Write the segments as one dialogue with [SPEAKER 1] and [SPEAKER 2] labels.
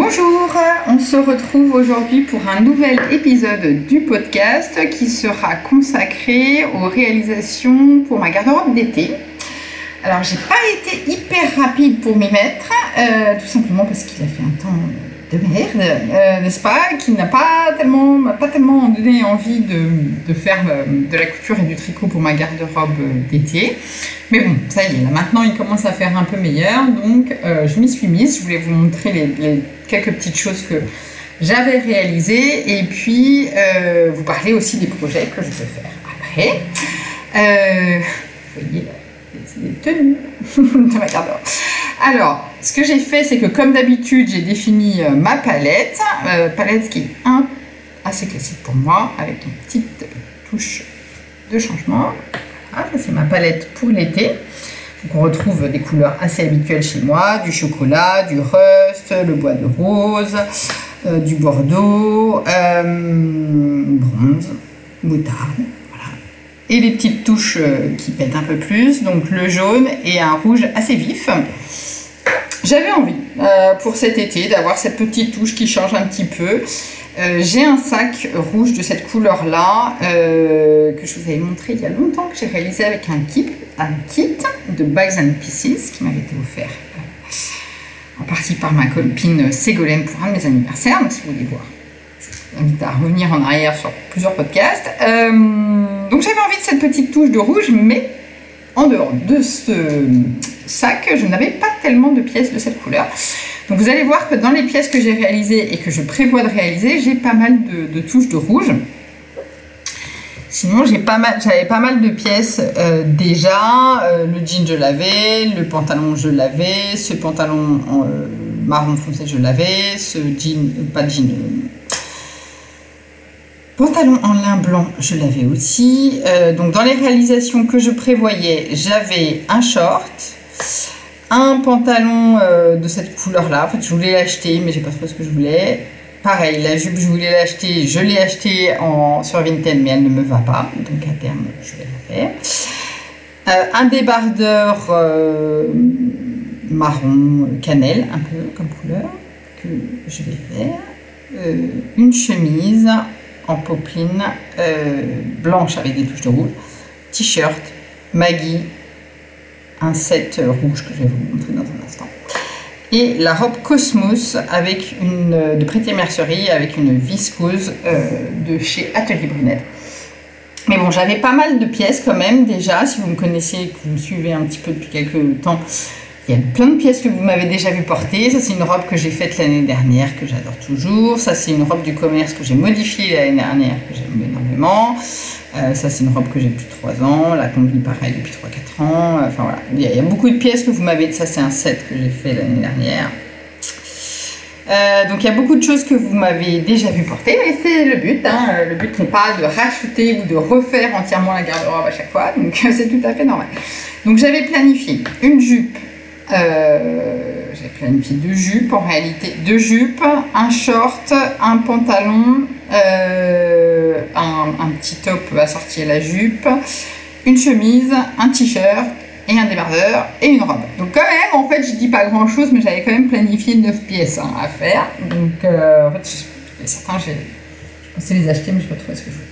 [SPEAKER 1] Bonjour, on se retrouve aujourd'hui pour un nouvel épisode du podcast qui sera consacré aux réalisations pour ma garde-robe d'été. Alors j'ai pas été hyper rapide pour m'y mettre, tout simplement parce qu'il a fait un temps de merde, n'est-ce pas, qui m'a pas tellement donné envie de faire de la couture et du tricot pour ma garde-robe d'été. Mais bon, ça y est, là, maintenant il commence à faire un peu meilleur, donc je m'y suis mise. Je voulais vous montrer les quelques petites choses que j'avais réalisées et puis vous parler aussi des projets que je peux faire après. Vous voyez là, c'est des tenues de ma garde-robe. Alors, ce que j'ai fait, c'est que comme d'habitude, j'ai défini ma palette, palette qui est assez classique pour moi, avec une petite touche de changement. Voilà, c'est ma palette pour l'été. Donc on retrouve des couleurs assez habituelles chez moi, du chocolat, du rust, le bois de rose, du bordeaux, bronze, moutarde. Et les petites touches qui pètent un peu plus, donc le jaune et un rouge assez vif. J'avais envie pour cet été d'avoir cette petite touche qui change un petit peu. J'ai un sac rouge de cette couleur-là que je vous avais montré il y a longtemps, que j'ai réalisé avec un kit de Bags and Pieces qui m'avait été offert en partie par ma copine Ségolène pour un de mes anniversaires. Donc si vous voulez voir, je vous invite à revenir en arrière sur plusieurs podcasts. Donc j'avais envie de cette petite touche de rouge, mais en dehors de ce sac, je n'avais pas tellement de pièces de cette couleur. Donc vous allez voir que dans les pièces que j'ai réalisées et que je prévois de réaliser, j'ai pas mal de touches de rouge. Sinon, j'avais pas mal de pièces déjà. Le jean, je l'avais. Le pantalon, je l'avais. Ce pantalon marron foncé, je l'avais. Ce jean, pas jean, pantalon en lin blanc, je l'avais aussi. Donc dans les réalisations que je prévoyais, j'avais un short, un pantalon de cette couleur-là. En fait, je voulais l'acheter, mais j'ai pas trouvé ce que je voulais. Pareil, la jupe, je voulais l'acheter. Je l'ai achetée sur Vinted, mais elle ne me va pas. Donc à terme, je vais la faire. Un débardeur marron cannelle, un peu comme couleur, que je vais faire. Une chemise en popeline blanche avec des touches de rouge, t-shirt, Maggie, un set rouge que je vais vous montrer dans un instant, et la robe Cosmos avec de Pretty Mercerie avec une viscose de chez Atelier Brunette. Mais bon, j'avais pas mal de pièces quand même déjà. Si vous me connaissez, que vous me suivez un petit peu depuis quelques temps, il y a plein de pièces que vous m'avez déjà vu porter. Ça, c'est une robe que j'ai faite l'année dernière, que j'adore toujours. Ça, c'est une robe du commerce que j'ai modifiée l'année dernière, que j'aime énormément. Ça, c'est une robe que j'ai depuis 3 ans. La combi, pareil, depuis 3-4 ans. Enfin, voilà. Il y a beaucoup de pièces que vous m'avez... Ça, c'est un set que j'ai fait l'année dernière. Donc, il y a beaucoup de choses que vous m'avez déjà vu porter, mais c'est le but. Hein. Le but n'est pas de racheter ou de refaire entièrement la garde-robe à chaque fois. Donc, c'est tout à fait normal. Donc, j'avais planifié une jupe. J'ai planifié 2 jupes en réalité, 2 jupes, un short, un pantalon, un petit top assorti à la jupe, une chemise, un t-shirt et un débardeur et une robe. Donc quand même, en fait, je dis pas grand chose, mais j'avais quand même planifié 9 pièces à faire. Donc en fait, certains, je pensais les acheter, mais je n'ai pas trouvé ce que je voulais.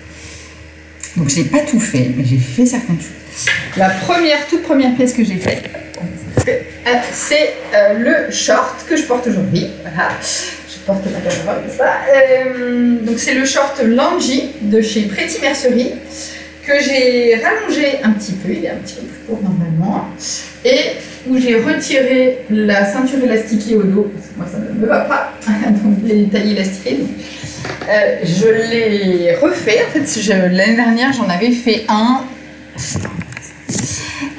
[SPEAKER 1] Donc je n'ai pas tout fait, mais j'ai fait certaines choses. La toute première pièce que j'ai faite, c'est le short que je porte aujourd'hui. Voilà, je porte ma garde-robe comme ça. Donc c'est le short Langy de chez Pretty Mercerie que j'ai rallongé un petit peu. Il est un petit peu plus court normalement, et où j'ai retiré la ceinture élastiquée au dos parce que moi ça ne me va pas. Donc les tailles élastiquées. Donc, je l'ai refait. En fait, l'année dernière j'en avais fait un.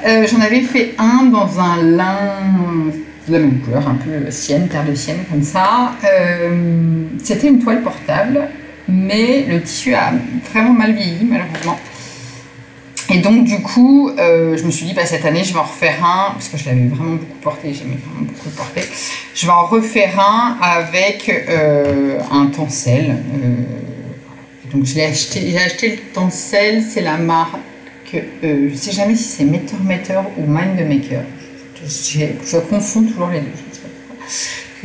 [SPEAKER 1] J'en avais fait un dans un lin de la même couleur, un peu sienne, terre de sienne, comme ça. C'était une toile portable, mais le tissu a vraiment mal vieilli, malheureusement. Et donc, du coup, je me suis dit, bah, cette année, je vais en refaire un, parce que je l'avais vraiment beaucoup porté, j'aimais vraiment beaucoup le porter. Je vais en refaire un avec un tencel. Donc, j'ai acheté le tencel, c'est la marque. Je ne sais jamais si c'est Meter ou Mind Maker. Je confonds toujours les deux. Je ne sais pas pourquoi.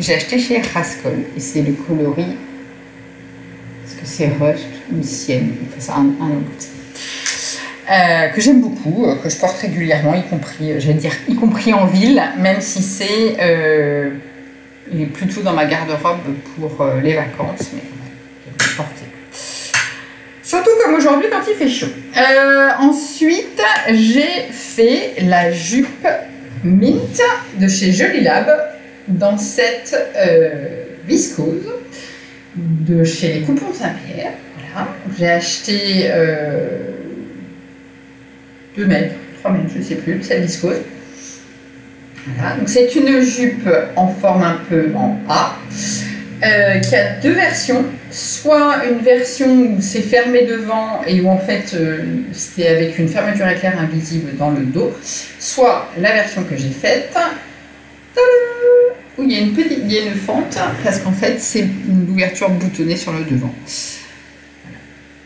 [SPEAKER 1] que j'ai acheté chez Rascol. Et c'est le coloris, est-ce que c'est Rust ou Sienne, enfin, c'est un que j'aime beaucoup, que je porte régulièrement, y compris, j'allais dire, y compris en ville, même si c'est plutôt dans ma garde-robe pour les vacances, mais je vais porter. Surtout comme aujourd'hui quand il fait chaud. Ensuite, j'ai fait la jupe Mint de chez Jolie Lab dans cette viscose de chez les Coupons Saint-Pierre. Voilà. J'ai acheté 2 mètres, 3 mètres, je ne sais plus, cette viscose. Voilà. Donc c'est une jupe en forme un peu en A, qui a 2 versions. Soit une version où c'est fermé devant et où en fait c'est avec une fermeture éclair invisible dans le dos, soit la version que j'ai faite, où il y a une fente, parce qu'en fait c'est une ouverture boutonnée sur le devant.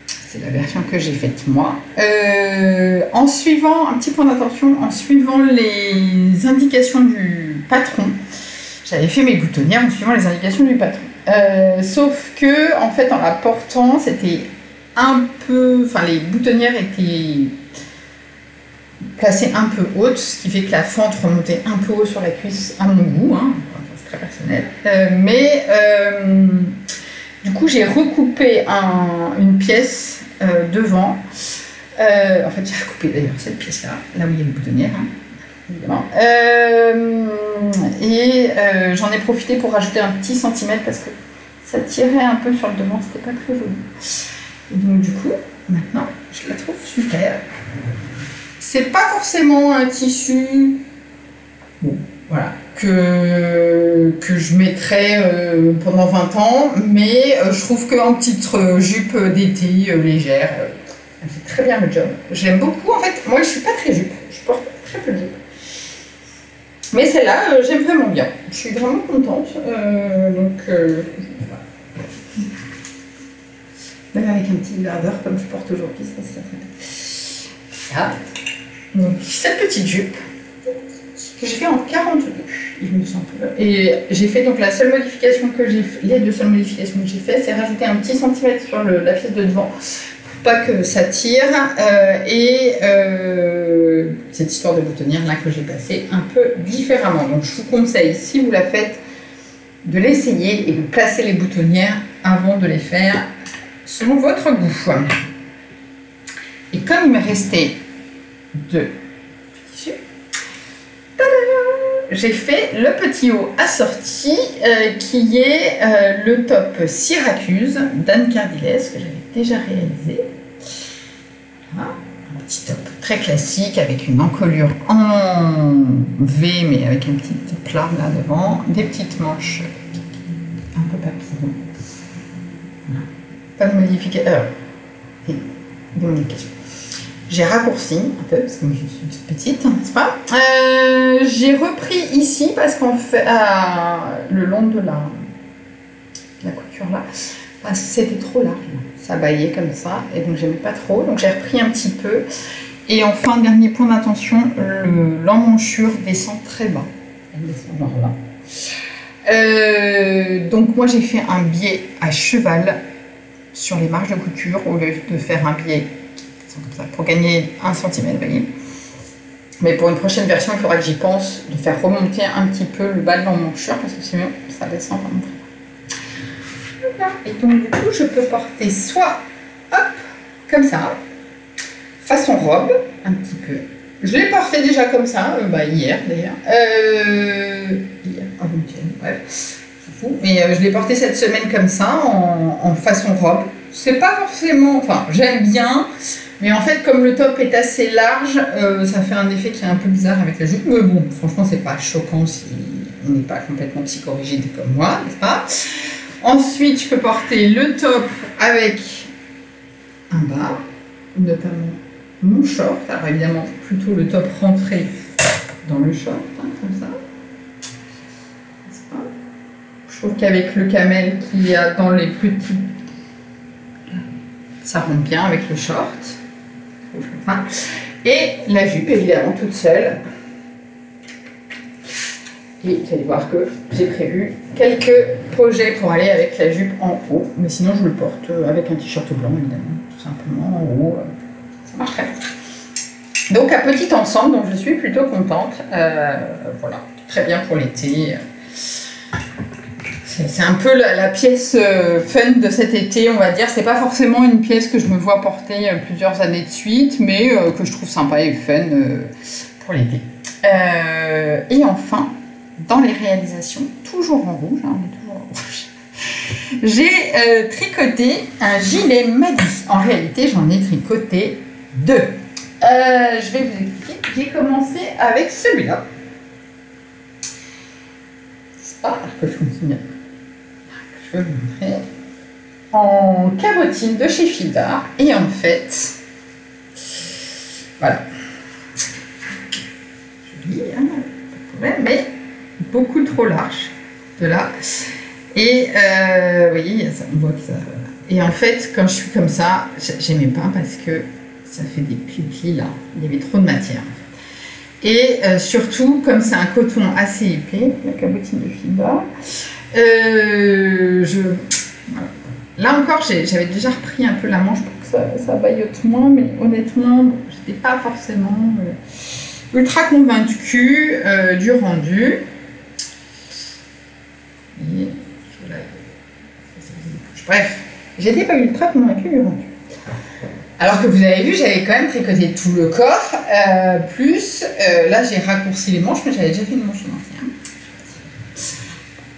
[SPEAKER 1] C'est la version que j'ai faite moi. En suivant, un petit point d'attention, en suivant les indications du patron, j'avais fait mes boutonnières en suivant les indications du patron. Sauf que, en fait, en la portant, c'était un peu... Enfin, les boutonnières étaient placées un peu hautes, ce qui fait que la fente remontait un peu haut sur la cuisse à mon goût, hein. Enfin, c'est très personnel. Du coup, j'ai recoupé une pièce devant. En fait, j'ai recoupé d'ailleurs cette pièce-là, là où il y a les boutonnières, hein, évidemment. J'en ai profité pour rajouter un petit centimètre parce que ça tirait un peu sur le devant, c'était pas très joli. Et donc du coup, maintenant, je la trouve super. C'est pas forcément un tissu, bon, voilà, que je mettrais pendant 20 ans, mais je trouve qu'en petite jupe d'été légère, elle fait très bien le job. J'aime beaucoup, en fait, moi je suis pas très jupe, je porte très peu de jupe. Mais celle-là, j'aime vraiment bien. Je suis vraiment contente. Même avec un petit laveur comme je porte aujourd'hui, ça c'est très bien. Voilà. Donc cette petite jupe que j'ai fait en 42, il me semble. Et j'ai fait donc la seule modification que j'ai fait, les 2 seules modifications que j'ai fait, c'est rajouter un petit centimètre sur la pièce de devant. Pas que ça tire, cette histoire de boutonnière là que j'ai passée un peu différemment. Donc je vous conseille, si vous la faites, de l'essayer et de placer les boutonnières avant de les faire selon votre goût. Et comme il me restait 2 tissus, j'ai fait le petit haut assorti qui est le top Syracuse d'Anne Cardilès que j'avais déjà réalisé. Voilà. Un petit top très classique avec une encolure en V mais avec un petit plat là devant, des petites manches un peu papillon. Voilà. Pas de modification. Des modifications. J'ai raccourci un peu parce que je suis toute petite, n'est-ce pas? J'ai repris ici parce qu'en fait, le long de la couture là, parce que c'était trop large. Ça baillait comme ça et donc j'aimais pas trop. Donc j'ai repris un petit peu. Et enfin, dernier point d'attention, l'emmanchure descend très bas. Elle descend genre là. Donc moi j'ai fait un biais à cheval sur les marges de couture au lieu de faire un biais comme ça, pour gagner 1 cm, vous voyez. Mais pour une prochaine version, il faudra que j'y pense de faire remonter un petit peu le bas de l'emmanchure parce que sinon ça descend vraiment très bas. Voilà. Et donc du coup, je peux porter soit hop, comme ça, façon robe, un petit peu. Je l'ai porté déjà comme ça, hier d'ailleurs. Hier, avant-hier, bref, c'est fou. Mais je l'ai porté cette semaine comme ça, en façon robe. C'est pas forcément, enfin j'aime bien, mais en fait comme le top est assez large, ça fait un effet qui est un peu bizarre avec la jupe. Mais bon, franchement c'est pas choquant si on n'est pas complètement psychorigide comme moi, n'est-ce pas? Ensuite je peux porter le top avec un bas, notamment mon short. Alors évidemment plutôt le top rentré dans le short, hein, comme ça. Je trouve qu'avec le camel qu'il y a dans les petits, ça rentre bien avec le short. Et la jupe évidemment toute seule. Et vous allez voir que j'ai prévu quelques projets pour aller avec la jupe en haut. Mais sinon, je le porte avec un t-shirt blanc, évidemment. Tout simplement, en haut. Ça marche très bien. Donc, un petit ensemble dont je suis plutôt contente. Voilà, très bien pour l'été. C'est un peu la pièce fun de cet été, on va dire. C'est pas forcément une pièce que je me vois porter plusieurs années de suite, mais que je trouve sympa et fun pour l'été. Et enfin, dans les réalisations, toujours en rouge, hein, on est toujours en rouge, j'ai tricoté un gilet Maggie. En réalité, j'en ai tricoté deux. Je vais vous expliquer. J'ai commencé avec celui-là. C'est pas que je continue. Je vais vous montrer. En cabotine de chez Fildar. Et en fait, voilà. Joli, hein, pas de problème, mais beaucoup trop large de là. Et vous voyez, on voit que ça. Et en fait, quand je suis comme ça, j'aimais pas parce que ça fait des plis là. Il y avait trop de matière. En fait. Et surtout, comme c'est un coton assez épais, la cabotine de Fildar, voilà. Là encore, j'avais déjà repris un peu la manche pour que ça baillote moins, mais honnêtement, j'étais pas forcément ultra convaincue du rendu. Et voilà. Bref, j'étais pas ultra convaincue du rendu. Alors que vous avez vu, j'avais quand même tricoté tout le corps, plus là j'ai raccourci les manches, mais j'avais déjà fait une manche entière.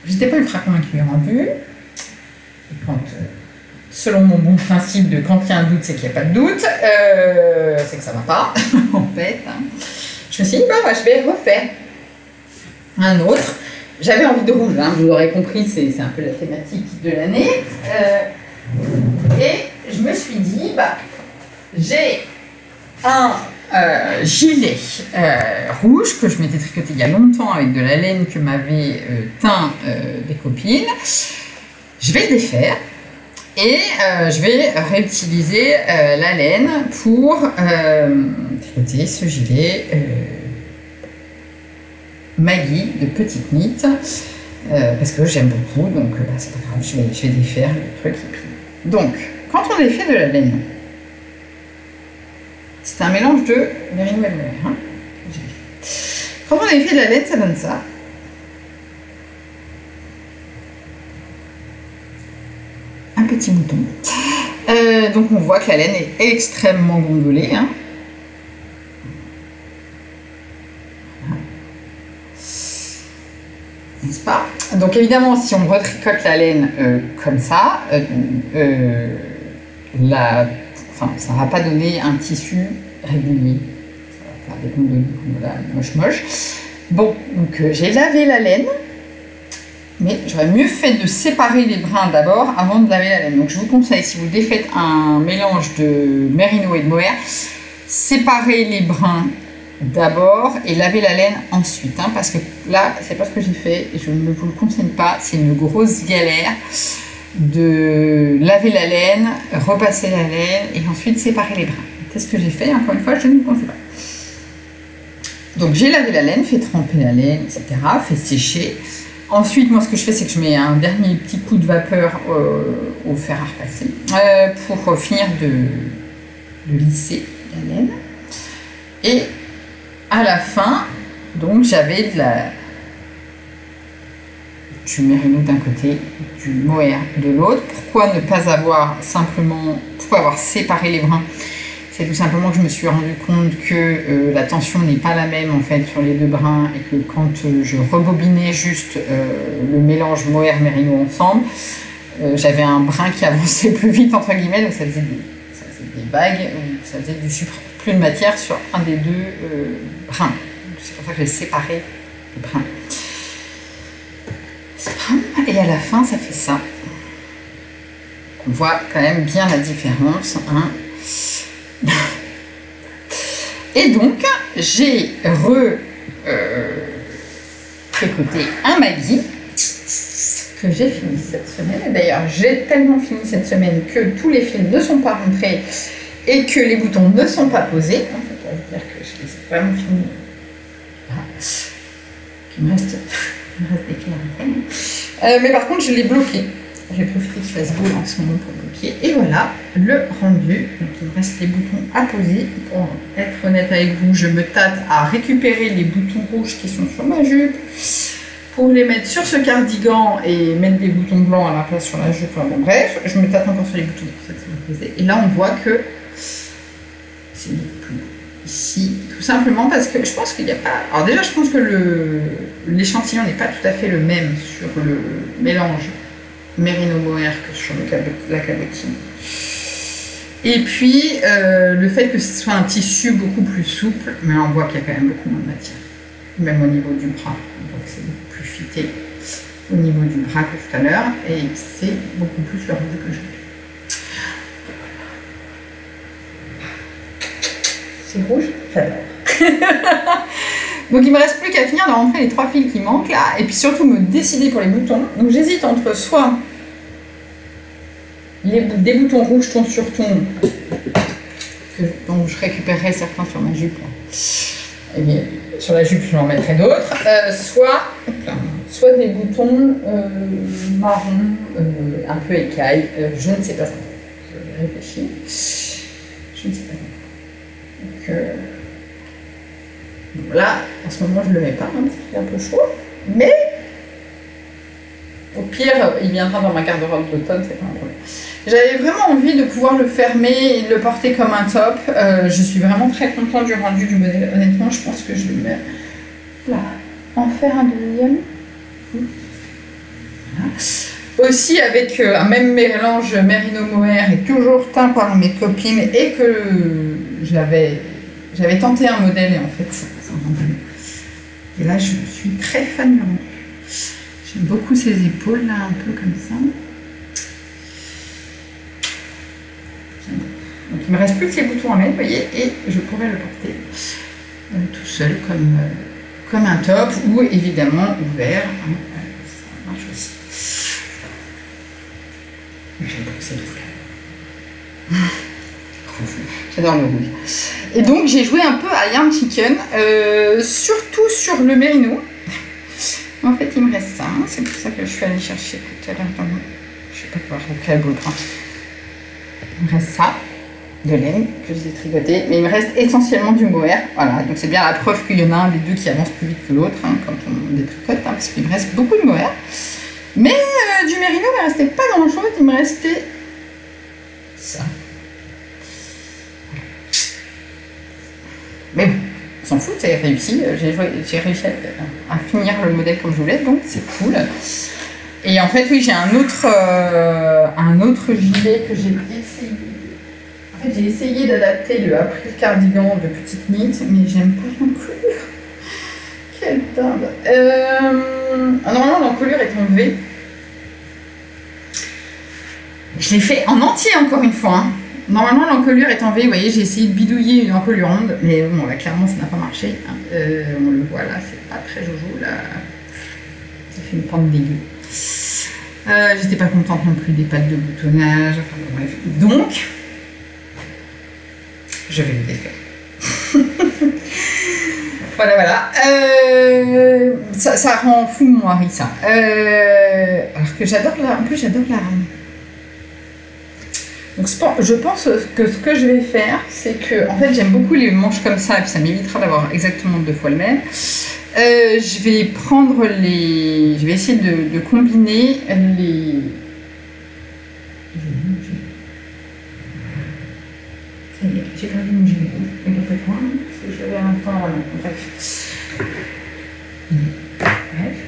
[SPEAKER 1] J'étais pas ultra convaincue du rendu. Et quand, selon mon bon principe de quand il y a un doute, c'est qu'il n'y a pas de doute, c'est que ça va pas, en fait. Hein. Je me suis dit, bah, je vais refaire un autre. J'avais envie de rouge, hein, vous l'aurez compris, c'est un peu la thématique de l'année. Et je me suis dit, bah, j'ai un gilet rouge que je m'étais tricoté il y a longtemps avec de la laine que m'avaient teint des copines. Je vais le défaire et je vais réutiliser la laine pour tricoter ce gilet Maggie de Petite Knit parce que j'aime beaucoup, donc c'est pas grave, je vais défaire le truc. Donc, quand on défait de la laine, c'est un mélange de merino et mohair. Hein. Quand on défait de la laine, ça donne ça. Un petit mouton. Donc on voit que la laine est extrêmement gondolée. Hein. N'est-ce pas? Donc évidemment, si on retricote la laine comme ça, ça ne va pas donner un tissu régulier. Ça va faire des gondoles, voilà, moche. Bon, donc j'ai lavé la laine. Mais j'aurais mieux fait de séparer les brins d'abord avant de laver la laine. Donc je vous conseille, si vous défaites un mélange de merino et de mohair, séparez les brins d'abord et lavez la laine ensuite. Hein, parce que là, c'est pas ce que j'ai fait et je ne vous le conseille pas. C'est une grosse galère de laver la laine, repasser la laine et ensuite séparer les brins. C'est ce que j'ai fait. Encore une fois, je ne vous conseille pas. Donc j'ai lavé la laine, fait tremper la laine, etc. Fait sécher. Ensuite, moi, ce que je fais, c'est que je mets un dernier petit coup de vapeur au fer à repasser pour finir de lisser la laine. Et à la fin, donc, j'avais du merino d'un côté, du mohair de l'autre. Pourquoi ne pas avoir pourquoi avoir séparé les brins? C'est tout simplement que je me suis rendu compte que la tension n'est pas la même en fait sur les deux brins et que quand je rebobinais juste le mélange mohair-merino ensemble, j'avais un brin qui avançait plus vite entre guillemets, donc ça faisait des vagues, ça faisait du surplus de matière sur un des deux brins. C'est pour ça que j'ai séparé les brins. Et à la fin, ça fait ça. On voit quand même bien la différence. Hein. Et donc, j'ai tricoté un Maggie que j'ai fini cette semaine. Et d'ailleurs, j'ai tellement fini cette semaine que tous les fils ne sont pas rentrés et que les boutons ne sont pas posés. Ça veut dire que je les ai vraiment finis. Voilà. Il me reste Il me reste des clés. Mais par contre, je l'ai bloqué. J'ai profité qu'il fasse beau en ce moment pour bloquer. Et voilà le rendu. Donc il me reste les boutons à poser. Pour être honnête avec vous, je me tâte à récupérer les boutons rouges qui sont sur ma jupe pour les mettre sur ce cardigan et mettre des boutons blancs à la place sur la jupe. Enfin, bon, bref, je me tâte encore sur les boutons pour ça que ça me plaisait. Et là, on voit que c'est plus beau. Ici, tout simplement parce que je pense qu'il n'y a pas... Alors déjà, je pense que l'échantillon n'est pas tout à fait le même sur le mélange Merino Mohair que sur la cabotine. Et puis, le fait que ce soit un tissu beaucoup plus souple, mais on voit qu'il y a quand même beaucoup moins de matière. Même au niveau du bras, on voit que c'est beaucoup plus fité au niveau du bras que tout à l'heure, et c'est beaucoup plus le rendu que je veux. C'est rouge, j'adore. Donc il me reste plus qu'à finir de rentrer les 3 fils qui manquent là, et puis surtout me décider pour les boutons. Donc j'hésite entre soit des boutons rouge ton sur ton, dont je récupérerai certains sur ma jupe là. Et bien, sur la jupe je en mettrai d'autres, soit des boutons marron, un peu écaille, je ne sais pas ça. Je vais réfléchir. Je ne sais pas. Donc, là, en ce moment, je ne le mets pas, hein, parce qu'il est un peu chaud. Mais, au pire, il viendra dans ma garde-robe d'automne, c'est pas un problème. J'avais vraiment envie de pouvoir le fermer et de le porter comme un top. Je suis vraiment très contente du rendu du modèle. Honnêtement, je pense que je vais là, en faire un deuxième. Voilà. Aussi avec un même mélange Merino Mohair et toujours teint par mes copines et que j'avais tenté un modèle et en fait ça rend bien. Et là je suis très fan du rendu. J'aime beaucoup ses épaules là, un peu comme ça. Donc il me reste plus que les boutons à mettre, vous voyez, et je pourrais le porter tout seul comme un top ou évidemment ouvert. Ça marche aussi. J'aime beaucoup cette couleur. J'adore le rouge. Et donc j'ai joué un peu à Yarn Chicken, surtout sur le mérino. En fait il me reste ça, hein. C'est pour ça que je suis allée chercher tout à l'heure dans le... Je sais pas quoi, quel bout le prendre. Il me reste ça, de laine que j'ai tricoté, mais il me reste essentiellement du mohair. Voilà, donc c'est bien la preuve qu'il y en a un des deux qui avance plus vite que l'autre, hein, quand on détricote, hein, parce qu'il me reste beaucoup de mohair. Mais du mérino, il ne me restait pas grand chose, il me restait ça. Mais bon, on s'en fout, c'est réussi. J'ai réussi à finir le modèle comme je voulais, donc c'est cool. Et en fait, oui, j'ai un autre gilet que j'ai essayé. En fait, j'ai essayé d'adapter le April cardigan de petite knit, mais j'aime pas l'encolure. Quelle dinde. Normalement, l'encolure est en V. Je l'ai fait en entier encore une fois. Hein. Normalement, l'encolure est en V. Vous voyez, j'ai essayé de bidouiller une encolure ronde, mais bon, là, clairement, ça n'a pas marché. Hein. On le voit là, c'est pas très jojo. Là, ça fait une pente dégueu. J'étais pas contente non plus des pattes de boutonnage. Enfin, bon, bref. Donc, je vais le défaire. Voilà. Ça rend fou mon mari, ça. Alors que j'adore en plus, j'adore la rame. Donc, je pense que ce que je vais faire, c'est que, en fait, j'aime beaucoup les manches comme ça, et puis ça m'évitera d'avoir exactement 2 fois le même. Je vais prendre je vais essayer de combiner les... J'ai perdu mon gilet rouge, mais pas très loin, parce que j'avais un temps... Bref.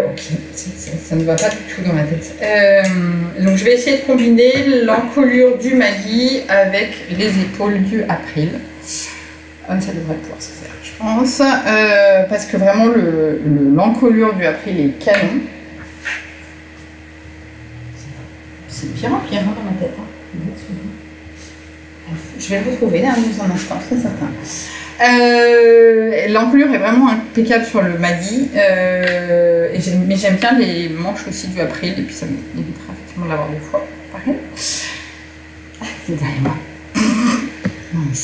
[SPEAKER 1] Ok, ça ne va pas du tout dans ma tête. Donc je vais essayer de combiner l'encolure du Maggie avec les épaules du April. Ça devrait pouvoir se faire, je pense. Parce que vraiment l'encolure du April est canon. C'est pire en pire dans ma tête. Hein. Je vais le retrouver là dans un instant, c'est certain. L'encolure est vraiment impeccable sur le Maggie, mais j'aime bien les manches aussi du April, et puis ça m'évitera effectivement de l'avoir 2 fois. Pareil. C'est derrière moi. Non, mais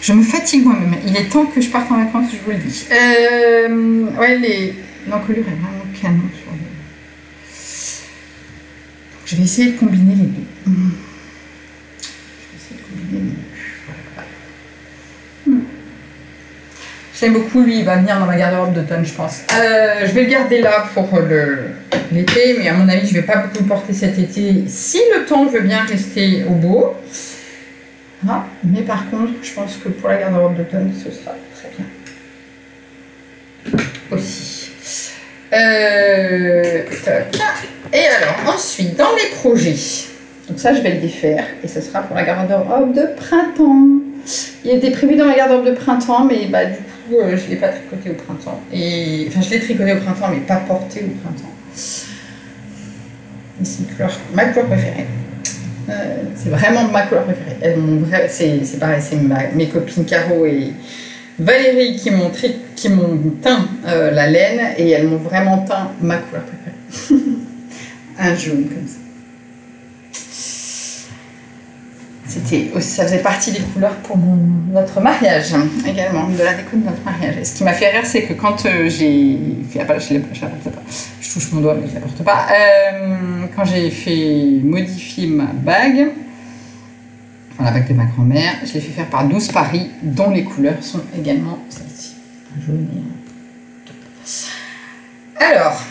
[SPEAKER 1] Je me fatigue moi-même. Il est temps que je parte en vacances, je vous le dis. Ouais, l'encolure est vraiment canon sur le... Je vais essayer de combiner les deux. J'aime beaucoup, lui, il va venir dans ma garde-robe d'automne, je pense. Je vais le garder là pour l'été, mais à mon avis, je ne vais pas beaucoup le porter cet été. Si le temps veut bien rester au beau. Ah, mais par contre, je pense que pour la garde-robe d'automne, ce sera très bien. Aussi. Et alors, ensuite, dans les projets, donc ça, je vais le défaire, et ce sera pour la garde-robe de printemps. Il était prévu dans ma garde-robe de printemps, mais bah, du coup, je ne l'ai pas tricoté au printemps. Enfin, je l'ai tricoté au printemps, mais pas porté au printemps. C'est ma couleur préférée. C'est vraiment ma couleur préférée. C'est pareil, c'est mes copines Caro et Valérie qui m'ont teint la laine, et elles m'ont vraiment teint ma couleur préférée. Un jaune comme ça. Ça faisait partie des couleurs pour notre mariage également, de la déco de notre mariage. Et ce qui m'a fait rire, c'est que quand j'ai fait, je touche mon doigt mais je la porte pas, quand j'ai fait modifier ma bague, enfin la bague de ma grand-mère, je l'ai fait faire par 12 Paris, dont les couleurs sont également celles-ci, un jaune et un... Alors,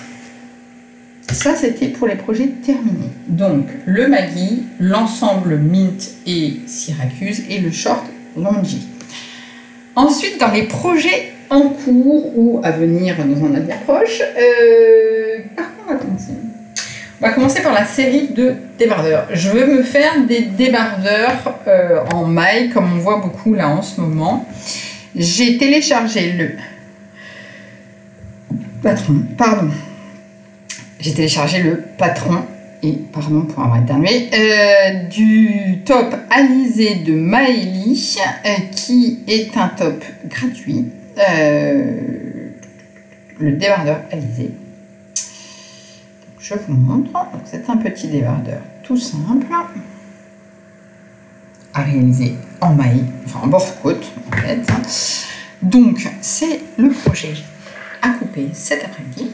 [SPEAKER 1] ça, c'était pour les projets terminés. Donc, le Maggie, l'ensemble Mint et Syracuse et le short Longy. Ensuite, dans les projets en cours ou à venir dans un avenir proche, par quoi on va commencer ? On va commencer par la série de débardeurs. Je veux me faire des débardeurs en maille, comme on voit beaucoup là en ce moment. J'ai téléchargé le patron, J'ai téléchargé le patron, et pardon pour avoir éternué, du top Alizé de Maëlie, qui est un top gratuit, le débardeur Alizé. Je vous montre. C'est un petit débardeur tout simple à réaliser en maille, enfin en bord-côte en fait. Donc c'est le projet à couper cet après-midi.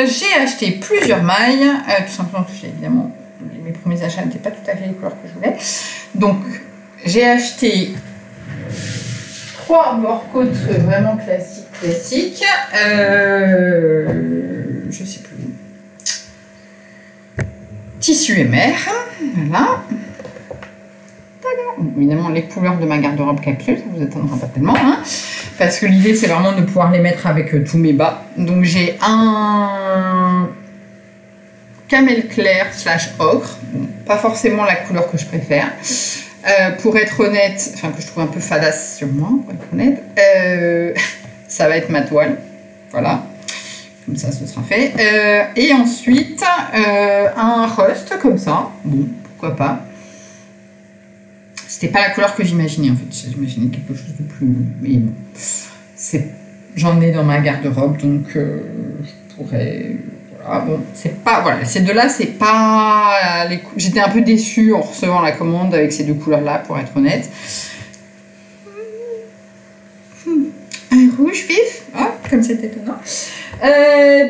[SPEAKER 1] J'ai acheté plusieurs mailles, tout simplement parce que évidemment mes premiers achats n'étaient pas tout à fait les couleurs que je voulais. Donc j'ai acheté 3 bord-côtes vraiment classiques. Je sais plus. Tissu MR, voilà. Évidemment les couleurs de ma garde-robe capsule, ça vous étonnera pas tellement, hein, parce que l'idée c'est vraiment de pouvoir les mettre avec tous mes bas. Donc j'ai un camel clair / ocre, bon, pas forcément la couleur que je préfère, pour être honnête, enfin que je trouve un peu fadasse sur moi, pour être honnête, ça va être ma toile, voilà. Comme ça, ce sera fait. Et ensuite, un rust comme ça. Bon, pourquoi pas. C'était pas la couleur que j'imaginais en fait. J'imaginais quelque chose de plus... Mais bon, j'en ai dans ma garde-robe, donc je pourrais... Voilà, bon, c'est pas... Voilà, ces deux-là, c'est pas... J'étais un peu déçue en recevant la commande avec ces deux couleurs-là, pour être honnête. Un rouge vif, oh, comme c'est étonnant.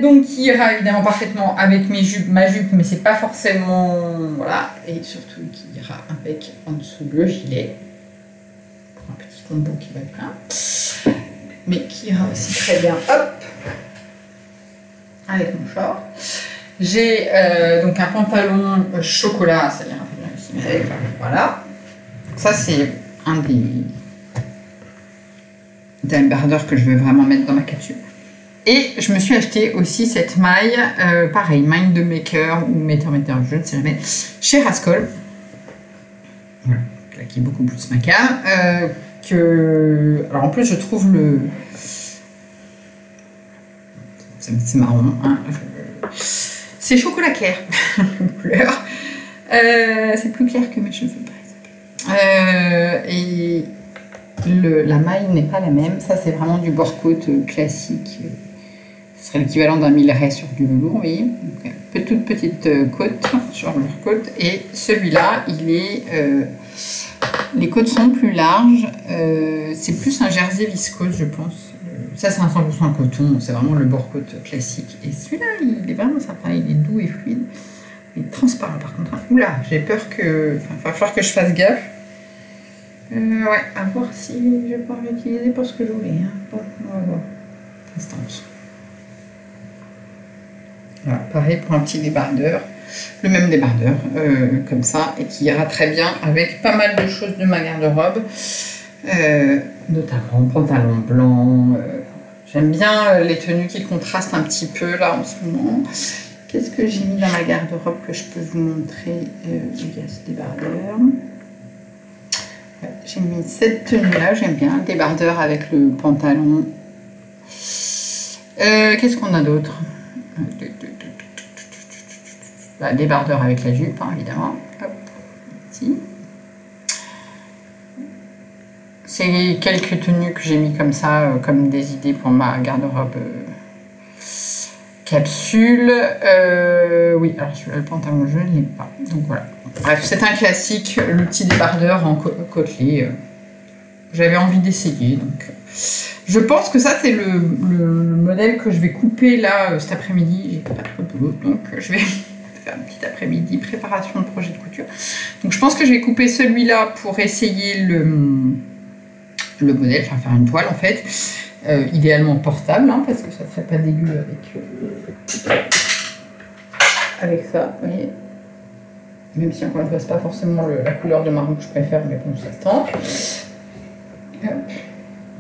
[SPEAKER 1] Donc qui ira évidemment parfaitement avec ma jupe, mais c'est pas forcément, voilà, et surtout qui ira avec en dessous le gilet, pour un petit combo qui va bien, mais qui ira aussi très bien, hop, avec mon short. J'ai donc un pantalon chocolat, ça ira très bien aussi, mais avec, voilà, ça c'est un des débardeurs que je veux vraiment mettre dans ma capsule. Et je me suis acheté aussi cette maille, pareil, Mind the Maker ou Meter, je ne sais jamais, chez Rascol, voilà, qui est beaucoup plus ma cam. Alors en plus, je trouve le... C'est marron, hein. C'est chocolat clair, couleur. C'est plus clair que mes cheveux, par exemple. Et la maille n'est pas la même. Ça, c'est vraiment du bord-côte classique. Ce serait l'équivalent d'un milleret sur du velours, vous voyez. Donc, toute petite côte sur leur côte. Et celui-là, il est Les côtes sont plus larges. C'est plus un jersey viscose, je pense. Ça, c'est un 100% coton. C'est vraiment le bord-côte classique. Et celui-là, il est vraiment sympa. Il est doux et fluide. Il est transparent, par contre. Oula, j'ai peur que... Enfin, il va falloir que je fasse gaffe. Ouais, à voir si je vais pouvoir l'utiliser pour ce que je voulais. Hein. Bon, on va voir. Instance. Voilà, pareil pour un petit débardeur. Le même débardeur, comme ça, et qui ira très bien avec pas mal de choses de ma garde-robe. Notamment pantalon blanc. J'aime bien les tenues qui contrastent un petit peu là en ce moment. Qu'est-ce que j'ai mis dans ma garde-robe que je peux vous montrer? Il y a ce débardeur. Ouais, j'ai mis cette tenue-là, j'aime bien. Débardeur avec le pantalon. Qu'est-ce qu'on a d'autre? Débardeur avec la jupe, hein, évidemment. Hop, ici. C'est quelques tenues que j'ai mis comme ça, comme des idées pour ma garde-robe capsule. Oui, alors celui-là, le pantalon, je ne l'ai pas. Donc voilà. Bref, c'est un classique, le petit débardeur en côtelé. J'avais envie d'essayer. Donc, je pense que ça, c'est le modèle que je vais couper là cet après-midi. J'ai pas trop de boulot, donc je vais faire un petit après-midi préparation de projet de couture. Donc je pense que je vais couper celui-là pour essayer le modèle, enfin faire une toile en fait. Idéalement portable, hein, parce que ça ne serait pas dégueu avec ça, vous voyez. Même si encore une fois, c'est pas forcément la couleur de marron que je préfère, mais bon, ça se tente.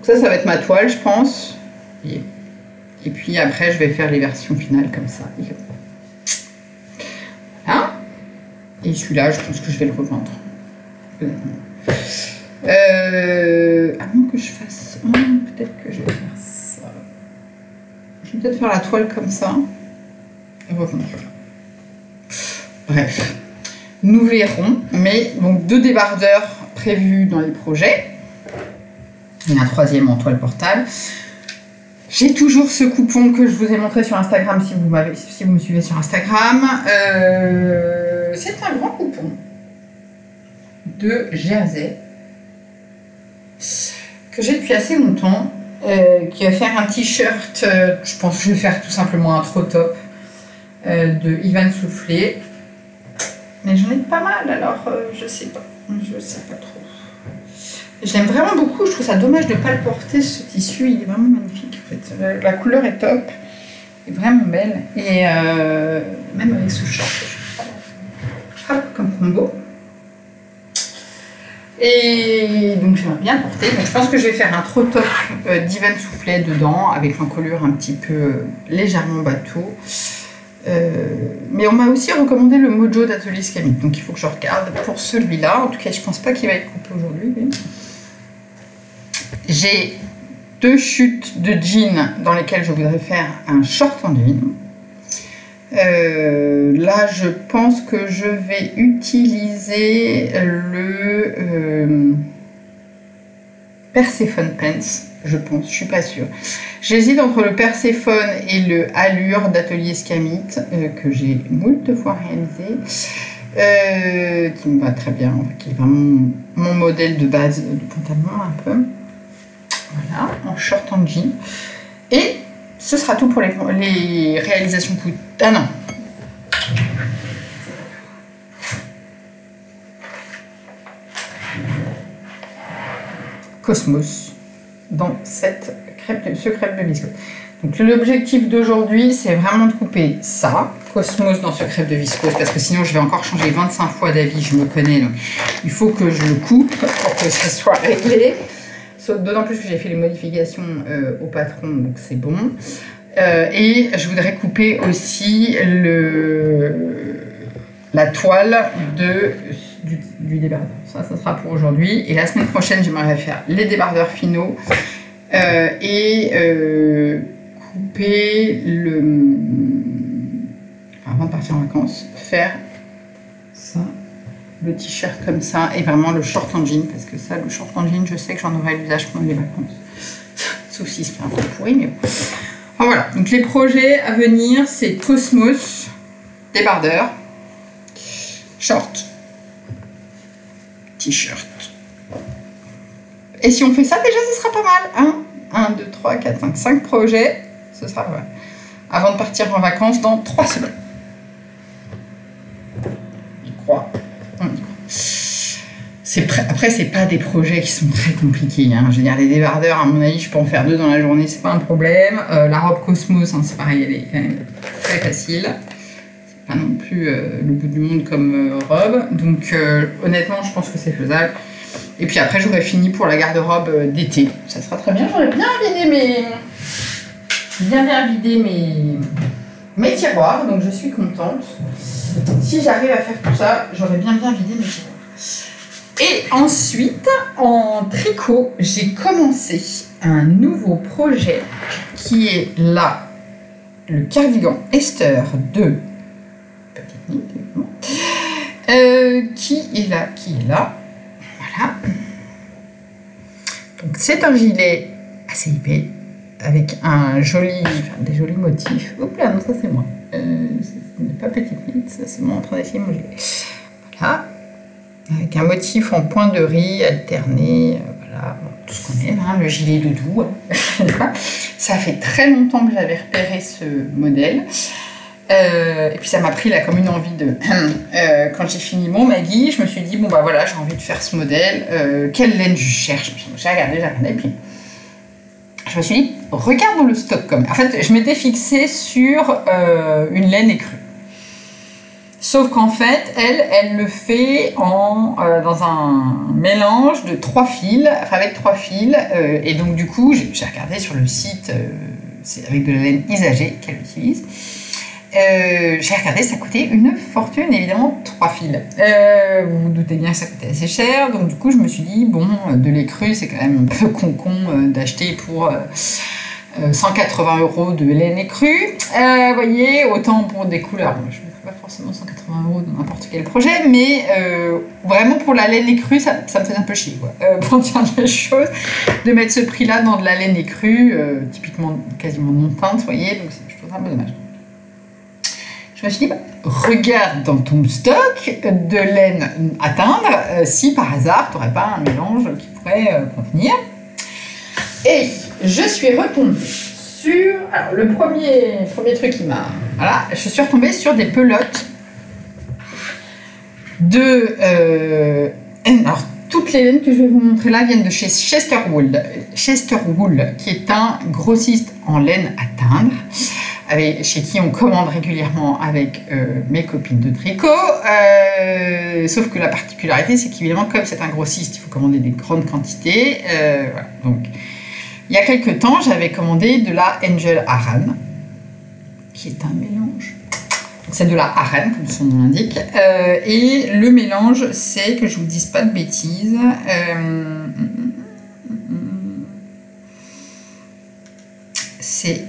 [SPEAKER 1] Ça va être ma toile, je pense. Et puis après, je vais faire les versions finales comme ça. Hein? Et celui-là, je pense que je vais le revendre. À moins que je fasse... peut-être que je vais faire ça. Je vais peut-être faire la toile comme ça. Et revendre. Bref. Nous verrons. Mais donc 2 débardeurs prévus dans les projets. Et un 3e en toile portable. J'ai toujours ce coupon que je vous ai montré sur Instagram si vous me suivez sur Instagram. C'est un grand coupon de Jersey que j'ai depuis assez longtemps, qui va faire un t-shirt, je pense que je vais faire tout simplement un trop top de Ivan Soufflé. Mais j'en ai pas mal, alors je sais pas trop. J'aime vraiment beaucoup, je trouve ça dommage de ne pas le porter, ce tissu, il est vraiment magnifique en fait. La couleur est top, est vraiment belle, et même avec ce short, je trouve comme combo. Et donc j'aimerais bien le porter, donc je pense que je vais faire un trop top d'Ivan Soufflé dedans, avec l'encolure un petit peu légèrement bateau. Mais on m'a aussi recommandé le Mojo d'Atelier Scamit, donc il faut que je regarde pour celui-là. En tout cas, je pense pas qu'il va être coupé aujourd'hui. Mais... J'ai 2 chutes de jeans dans lesquelles je voudrais faire un short en jean. Là, je pense que je vais utiliser le Persephone Pants, je pense, je suis pas sûre. J'hésite entre le Persephone et le Allure d'Atelier Scamit, que j'ai moult fois réalisé, qui me va très bien, qui est vraiment mon modèle de base de pantalon un peu. Voilà, en short en jean. Et ce sera tout pour les réalisations couture. Ah non. Cosmos dans ce crêpe de viscose. Donc l'objectif d'aujourd'hui, c'est vraiment de couper ça, Cosmos dans ce crêpe de viscose, parce que sinon je vais encore changer 25 fois d'avis, je me connais, donc il faut que je le coupe pour que ça soit réglé. D'autant plus que j'ai fait les modifications au patron, donc c'est bon. Et je voudrais couper aussi la toile du débardeur. Ça sera pour aujourd'hui. Et la semaine prochaine, j'aimerais faire les débardeurs finaux et couper avant de partir en vacances, faire ça, le t-shirt comme ça, et vraiment le short en jean, parce que ça, le short en jean, je sais que j'en aurai l'usage pendant les vacances. Sauf si c'est un peu pourri, mais bon. Enfin, voilà, donc les projets à venir, c'est Cosmos, débardeur, short, t-shirt Et si on fait ça, déjà, ce sera pas mal. 1, 2, 3, 4, 5 projets. Ce sera avant de partir en vacances dans 3 semaines. On y croit. Après, c'est pas des projets qui sont très compliqués. Je veux dire, les débardeurs, à mon avis, je peux en faire 2 dans la journée, c'est pas un problème. La robe Cosmos, c'est pareil, elle est quand même très facile. C'est pas non plus le bout du monde comme robe. Donc, honnêtement, je pense que c'est faisable. Et puis après, j'aurai fini pour la garde-robe d'été. Ça sera très bien. J'aurais bien vidé mes tiroirs, donc je suis contente. Si j'arrive à faire tout ça, j'aurais bien vidé mes tiroirs. Et ensuite, en tricot, j'ai commencé un nouveau projet qui est là, le cardigan Esther de Petite Nid, qui est là. Voilà. Donc c'est un gilet assez épais avec des jolis motifs. Oups là, non, ça c'est moi. Ce n'est pas Petite Nid, ça c'est moi en train d'essayer mon gilet. Voilà. Avec un motif en point de riz alterné, voilà, tout ce qu'on aime, le gilet doudou. Ça fait très longtemps que j'avais repéré ce modèle. Et puis ça m'a pris là comme une envie de... quand j'ai fini mon Maggie, je me suis dit, bon bah voilà, j'ai envie de faire ce modèle. Quelle laine je cherche? J'ai regardé, et puis je me suis dit, regarde dans le stock. En fait, je m'étais fixée sur une laine écrue. Sauf qu'en fait, elle le fait dans un mélange de 3 fils, avec 3 fils. Et donc, du coup, j'ai regardé sur le site, c'est avec de la laine Isagé qu'elle utilise. J'ai regardé, ça coûtait une fortune, évidemment, 3 fils. Vous vous doutez bien que ça coûtait assez cher. Donc, du coup, je me suis dit, bon, de l'écru, c'est quand même un peu con d'acheter pour... 180 € de laine écrue. Vous voyez, autant pour des couleurs. Je ne mettrai pas forcément 180 € dans n'importe quel projet, mais vraiment pour la laine écrue, ça me fait un peu chier. Pour dire la chose, de mettre ce prix-là dans de la laine écrue, typiquement quasiment non teinte, vous voyez, donc je trouve ça un peu dommage. Je me suis dit, regarde dans ton stock de laine à teindre, si par hasard, tu n'aurais pas un mélange qui pourrait convenir. Et je suis retombée sur... Alors, le premier truc qui m'a... Voilà, je suis retombée sur des pelotes de... alors, toutes les laines que je vais vous montrer là viennent de chez Chesterwool. Chesterwool, qui est un grossiste en laine à teindre, chez qui on commande régulièrement avec mes copines de tricot. Sauf que la particularité, c'est qu'évidemment, comme c'est un grossiste, il faut commander des grandes quantités. Voilà, donc... Il y a quelques temps, j'avais commandé de la Angel Aran, qui est un mélange. C'est de la Aran, comme son nom l'indique. Et le mélange, c'est, que je ne vous dise pas de bêtises, c'est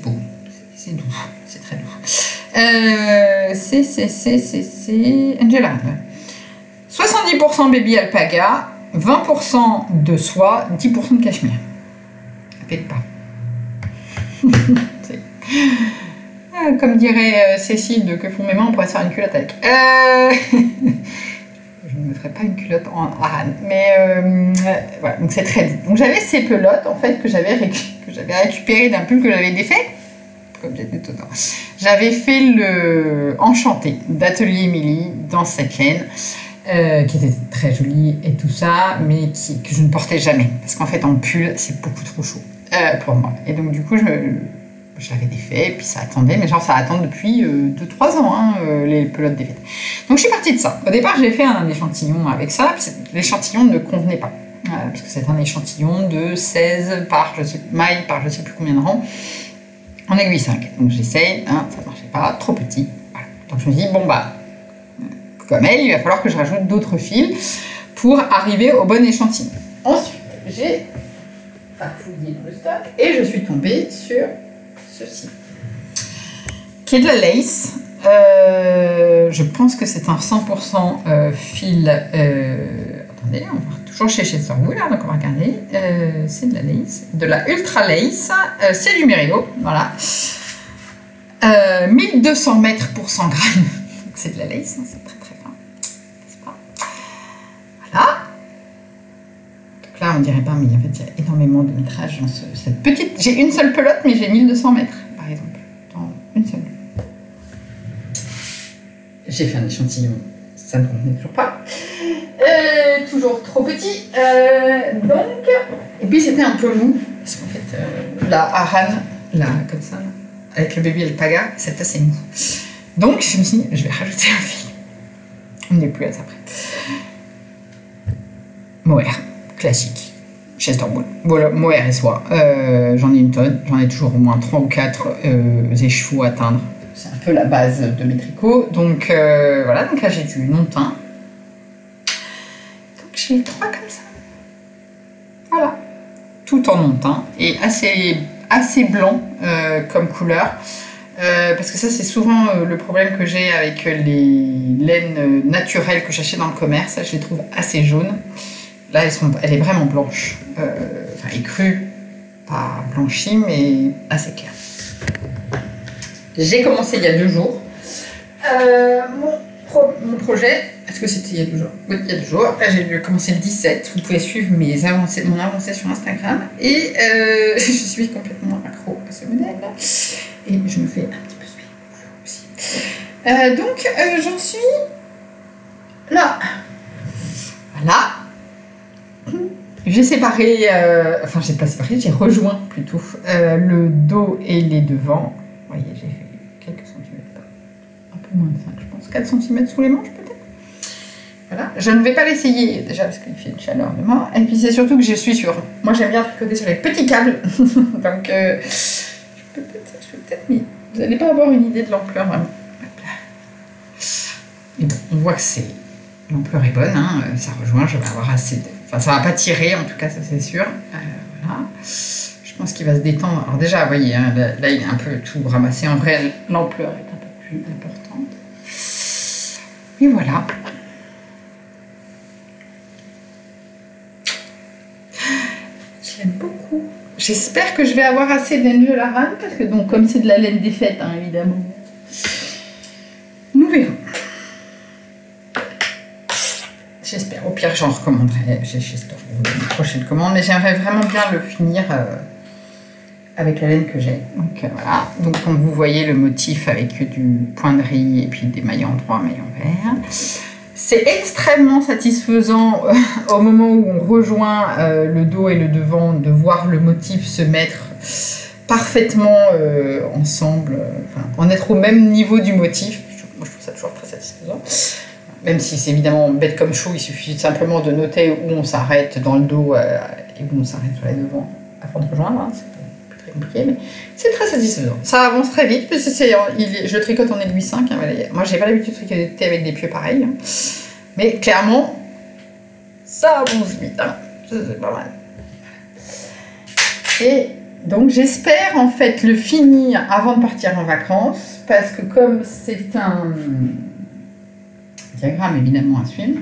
[SPEAKER 1] beau, c'est doux, c'est très doux. C'est Angel Aran. 70% baby alpaga, 20% de soie, 10% de cachemire. Ça pète pas. Comme dirait Cécile de Que font mes mains, on pourrait se faire une culotte avec. Je ne me ferai pas une culotte en Aran. Mais voilà, donc c'est très doux. Donc j'avais ces pelotes en fait que j'avais récupérées d'un pull que j'avais défait. Comme j'étais étonnant. J'avais fait le Enchanté d'Atelier Émilie dans cette laine. Qui était très jolie et tout ça, mais que je ne portais jamais. Parce qu'en fait, en pull, c'est beaucoup trop chaud pour moi. Et donc, du coup, je l'avais défait, et puis ça attendait, mais genre, ça attend depuis 2-3 ans, les pelotes défaites. Donc, je suis partie de ça. Au départ, j'ai fait un échantillon avec ça, puis l'échantillon ne convenait pas. Parce que c'est un échantillon de 16 mailles par je sais plus combien de rangs, en aiguille 5. Donc, j'essaye, ça ne marchait pas, trop petit. Voilà. Donc, je me dis, bon, bah, comme elle, il va falloir que je rajoute d'autres fils pour arriver au bon échantillon. Ensuite, j'ai farfouillé le stock et je suis tombée sur ceci, qui est de la lace. Je pense que c'est un 100% fil. Attendez, on va toujours chez Chesterwool, donc on va regarder. C'est de la lace, de la ultra lace. C'est du Merino, voilà. 1200 mètres pour 100 grammes. C'est de la lace, c'est très très fin, n'est-ce pas? on dirait pas, mais en fait, il y a énormément de métrage dans cette petite... J'ai une seule pelote, mais j'ai 1200 mètres, par exemple, dans une seule. J'ai fait un échantillon, ça ne convenait toujours pas. Toujours trop petit. Donc... Et puis, c'était un peu mou, parce qu'en fait, la Aran, là, comme ça, là, avec le bébé Alpaga, c'est assez mou. Donc, je me suis dit, je vais rajouter un fil. On n'est plus à ça près. Mohair, classique. Chesterbowl. Voilà, mohair et soie. J'en ai une tonne. J'en ai toujours au moins 3 ou 4 écheveaux à teindre. C'est un peu la base de mes tricots. Donc, voilà. Donc là, j'ai du non-teint. Donc, j'ai 3 comme ça. Voilà. Tout en non-teint. Et assez blanc comme couleur. Parce que ça, c'est souvent le problème que j'ai avec les laines naturelles que j'achète dans le commerce. Je les trouve assez jaunes. Là, elle est vraiment blanche. Enfin, écrue, pas blanchie, mais assez claire. J'ai commencé il y a 2 jours. Mon projet, est-ce que c'était il y a 2 jours? Oui, il y a 2 jours. Là, j'ai commencé le 17. Vous pouvez suivre mon avancée sur Instagram. Et je suis complètement accro à ce modèle-là. Et je me fais un petit peu suivre aussi. Donc, j'en suis là. Voilà. J'ai séparé, enfin j'ai pas séparé, j'ai rejoint plutôt le dos et les devants. Vous voyez, j'ai fait quelques centimètres, un peu moins de 5, je pense, 4 cm sous les manches peut-être. Voilà, je ne vais pas l'essayer déjà parce qu'il fait une chaleur de mort. Et puis c'est surtout que je suis sur, moi j'aime bien tricoter sur les petits câbles, donc je vais peut-être, mais vous n'allez pas avoir une idée de l'ampleur vraiment. Mais bon, on voit que l'ampleur est bonne, hein, ça rejoint, je vais avoir assez de... Enfin, ça va pas tirer, en tout cas, ça c'est sûr. Voilà. Je pense qu'il va se détendre. Alors déjà, vous voyez, hein, là, il est un peu tout ramassé. En vrai, l'ampleur est un peu plus importante. Et voilà. Je l'aime beaucoup. J'espère que je vais avoir assez d'Angel Aran, parce que donc, comme c'est de la laine défaite, hein, évidemment, nous verrons. J'espère. Au pire, j'en recommanderai chez une prochaine commande. Mais j'aimerais vraiment bien le finir avec la laine que j'ai. Donc voilà. Donc comme vous voyez le motif avec du point de riz et puis des mailles en droit, mailles en vert. C'est extrêmement satisfaisant au moment où on rejoint le dos et le devant de voir le motif se mettre parfaitement ensemble, en être au même niveau du motif. Moi, je trouve ça toujours très satisfaisant. Même si c'est évidemment bête comme chou, il suffit simplement de noter où on s'arrête dans le dos et où on s'arrête sur les devants afin de rejoindre. Hein. C'est pas très compliqué, mais c'est très satisfaisant. Ça avance très vite, parce que je tricote en aiguille 5. Hein, moi, j'ai pas l'habitude de tricoter avec des pieux pareils. Hein. Mais clairement, ça avance vite. Hein. C'est pas mal. Et donc, j'espère en fait le finir avant de partir en vacances, parce que comme c'est un diagramme évidemment à suivre.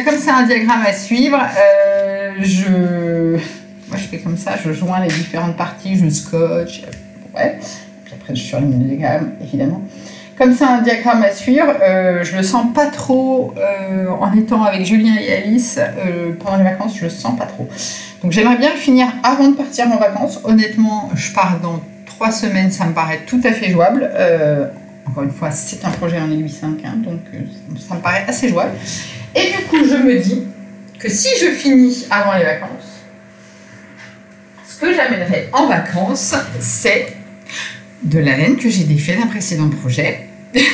[SPEAKER 1] Comme c'est un diagramme à suivre, moi je fais comme ça, je joins les différentes parties, je scotche, ouais. Puis après je surligne le diagramme évidemment. Comme c'est un diagramme à suivre, je le sens pas trop en étant avec Julien et Alice pendant les vacances, je le sens pas trop. Donc j'aimerais bien le finir avant de partir en vacances. Honnêtement, je pars dans 3 semaines, ça me paraît tout à fait jouable. Encore une fois, c'est un projet en aiguille 5, hein, donc ça me paraît assez jouable. Et du coup, je me dis que si je finis avant les vacances, ce que j'amènerai en vacances, c'est de la laine que j'ai défait d'un précédent projet. Je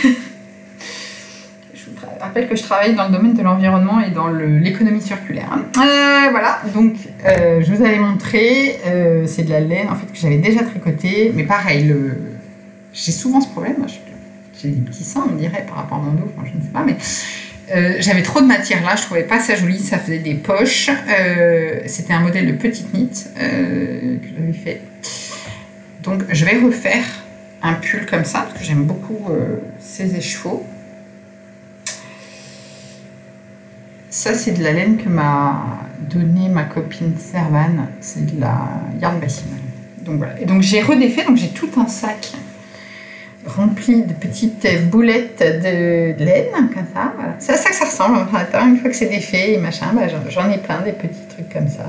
[SPEAKER 1] rappelle que je travaille dans le domaine de l'environnement et dans l'économie circulaire. Voilà, donc je vous avais montré, c'est de la laine en fait que j'avais déjà tricoté, mais pareil, j'ai souvent ce problème, j'ai des petits seins, on dirait, par rapport à mon dos, enfin, je ne sais pas, mais j'avais trop de matière là, je trouvais pas ça joli, ça faisait des poches, c'était un modèle de petite knit que j'avais fait. Donc je vais refaire un pull comme ça, parce que j'aime beaucoup ces écheveaux. Ça, c'est de la laine que m'a donnée ma copine Servane. C'est de la Yarn Bassimal. Donc voilà. Et donc j'ai redéfait, donc j'ai tout un sac rempli de petites boulettes de laine, comme ça. Voilà. C'est à ça que ça ressemble en fait. Une fois que c'est défait et machin, bah, j'en ai plein des petits trucs comme ça.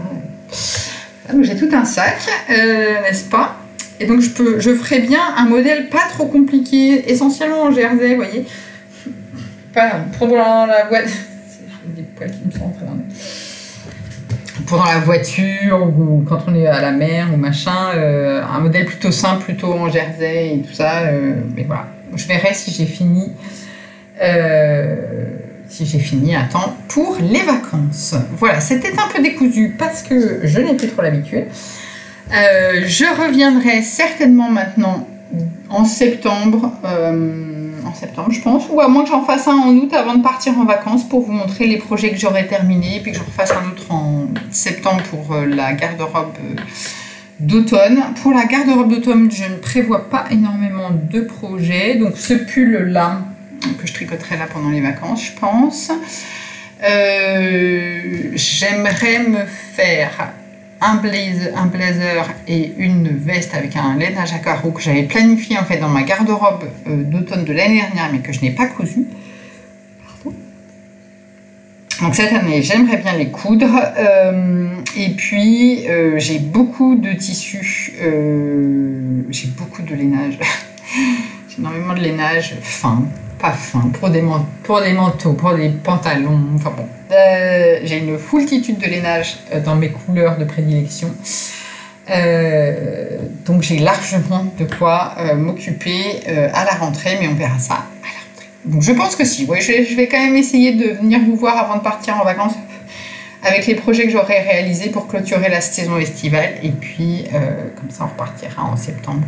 [SPEAKER 1] J'ai tout un sac, n'est-ce pas? Et donc je ferai bien un modèle pas trop compliqué, essentiellement en jersey, vous voyez. Pas pour dans la voiture. J'ai des poils qui me sont entrés dans le... Pour dans la voiture ou quand on est à la mer ou machin, un modèle plutôt simple, plutôt en jersey et tout ça. Mais voilà, je verrai si j'ai fini. Si j'ai fini à temps pour les vacances. Voilà, c'était un peu décousu parce que je n'ai plus trop l'habitude. Je reviendrai certainement maintenant en septembre, je pense, ou à moins que j'en fasse un en août avant de partir en vacances pour vous montrer les projets que j'aurai terminés et puis que j'en refasse un autre en septembre pour la garde-robe d'automne. Pour la garde-robe d'automne, je ne prévois pas énormément de projets, donc ce pull-là que je tricoterai là pendant les vacances, je pense. J'aimerais me faire un blazer et une veste avec un lainage à carreaux que j'avais planifié en fait dans ma garde-robe d'automne de l'année dernière mais que je n'ai pas cousu. Donc cette année j'aimerais bien les coudre et puis j'ai beaucoup de tissus, j'ai beaucoup de lainage, j'ai énormément de lainage fin, pas fin, pour des manteaux, pour des pantalons, enfin bon. J'ai une foultitude de lainage dans mes couleurs de prédilection. Donc j'ai largement de quoi m'occuper à la rentrée, mais on verra ça à la rentrée. Donc je pense que si, ouais, je vais quand même essayer de venir vous voir avant de partir en vacances avec les projets que j'aurai réalisés pour clôturer la saison estivale. Et puis comme ça on repartira en septembre.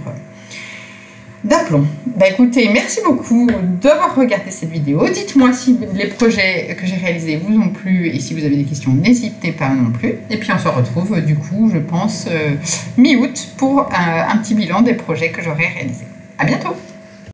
[SPEAKER 1] D'aplomb. Bah écoutez, merci beaucoup d'avoir regardé cette vidéo. Dites-moi si les projets que j'ai réalisés vous ont plu et si vous avez des questions, n'hésitez pas non plus. Et puis on se retrouve du coup, je pense, mi-août pour un petit bilan des projets que j'aurai réalisés. À bientôt!